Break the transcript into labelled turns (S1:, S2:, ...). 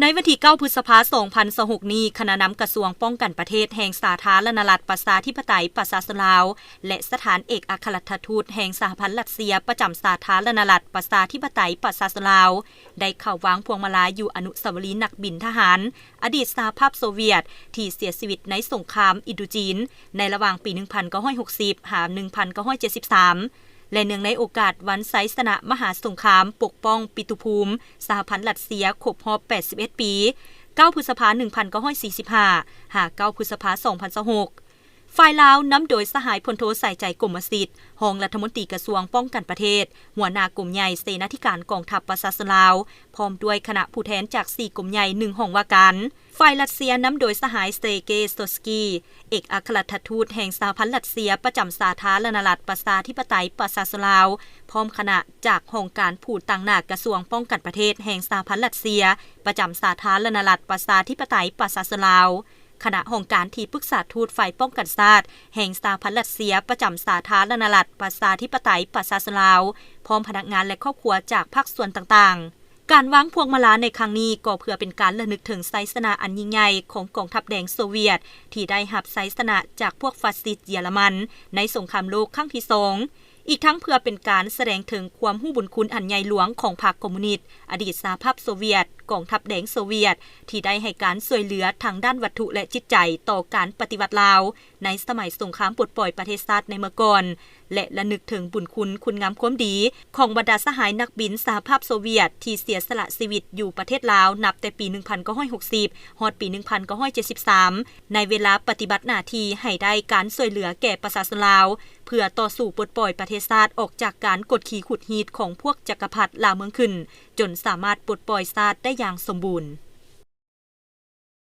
S1: ในวันที่9 พฤษภาคม 2026 นี้คณะนำกระทรวงป้องกันประเทศแห่งสาธารณรัฐประชาธิปไตยประชาชนลาวและสถานเอกอัครราชทูตแห่งสหพันธ์รัสเซียประจำสาธารณรัฐประชาธิปไตยประชาชนลาวได้เข้าวางพวงมาลัยอยู่อนุสาวรีย์นักบินทหารอดีตสหภาพโซเวียตที่เสียชีวิตในสงครามอินโดจีนในระหว่างปี 1960 หา 1973และเนื่องในโอกาสวันไซสนะมหาสงครามปกป้องปิตุภูมิสหพันธ์รัสเซียครบรอบ 81 ปี 9 พฤษภาคม 1945 หา 9 พฤษภาคม 2026 ฝ่ายลาวนำโดยสหายพลโทใส่ใจกรมสิทธิ์รองรัฐมนตรีกระทรวงป้องกันประเทศหัวหน้ากรมใหญ่เสนาธิการกองทัพประชาชนลาวพร้อมด้วยคณะผู้แทนจาก 4 กรมใหญ่1ห้องว่าการฝ่ายรัสเซียนำโดยสหายสเตเกสโตสกีเอกอัครราชทูตแห่งสหพันธ์รัสเซียประจำสาธารณรัฐประชาธิปไตยประชาชนลาวพร้อมคณะจากห้องการผู้ต่างหน้ากระทรวงป้องกันประเทศแห่งสหพันธ์รัสเซียประจำสาธารณรัฐประชาธิปไตยประชาชนลาวคณะห้องการที่ปรึกษาทูตฝ่ายป้องกันชาติแห่งสหพันธ์รัสเซียประจำสาธารณรัฐประชาธิปไตยประชาชนลาวพร้อมพนักงานและครอบครัวจากภาคส่วนต่างๆการวางพวงมาลัยในครั้งนี้ก็เพื่อเป็นการระลึกถึงไซสนะอันยิ่งใหญ่ของกองทัพแดงโซเวียตที่ได้รับไซสนะจากพวกฟาสซิสต์เยอรมันในสงครามโลกครั้งที่2อีกทั้งเพื่อเป็นการแสดงถึงความรู้บุญคุณอันใหญ่หลวงของพรรคคอมมิวนิสต์อดีตสหภาพโซเวียตกองทัพแดงโซเวียตที่ได้ให้การช่วยเหลือทางด้านวัตถุและจิตใจต่อการปฏิวัติลาวในสมัยสงครามปลดปล่อยประเทศชาติในเมื่อก่อนและระลึกถึงบุญคุณงามความดีของบรรดาสหายนักบินสหภาพโซเวียตที่เสียสละชีวิตอยู่ประเทศลาวนับแต่ปี 1960 ฮอดปี 1973 ในเวลาปฏิบัติหน้าที่ให้ได้การช่วยเหลือแก่ประชาชนลาวเพื่อต่อสู้ปลดปล่อยประเทศชาติออกจากการกดขี่ขุดหีดของพวกจักรพรรดิลาวเมืองขึ้นจนสามารถปลดปล่อยชาติได้อย่างสมบูรณ์